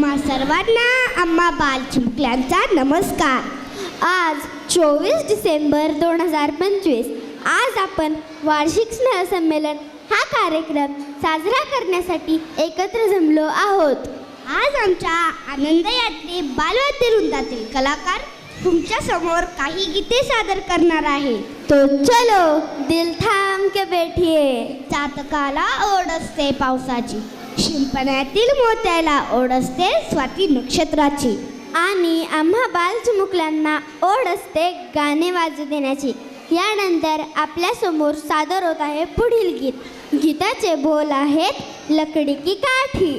तुम्हा सर्वांना आम्हा बालचिमुकल्यांचा नमस्कार. आज 24 डिसेंबर 2025. आज आपण वार्षिक स्नेहसंमेलन हा कार्यक्रम साजरा करण्यासाठी एकत्र जमलो आहोत. आज आमच्या आनंदयात्री बालवाद्य वृंदातील कलाकार तुमच्या समोर काही गीते सादर करणार आहे. तो चलो दिल थांब के बैठिये. चातकाला ओढ असते पावसाची, शिंपण्यातील मोत्याला ओढ असते स्वाती नक्षत्राची, आणि आम्हा बालचिमुकल्यांना ओढ असते गाणे वाजू देण्याची. यानंतर आपल्यासमोर सादर होत आहे पुढील गीत. गीताचे बोल आहेत लकडी की काठी.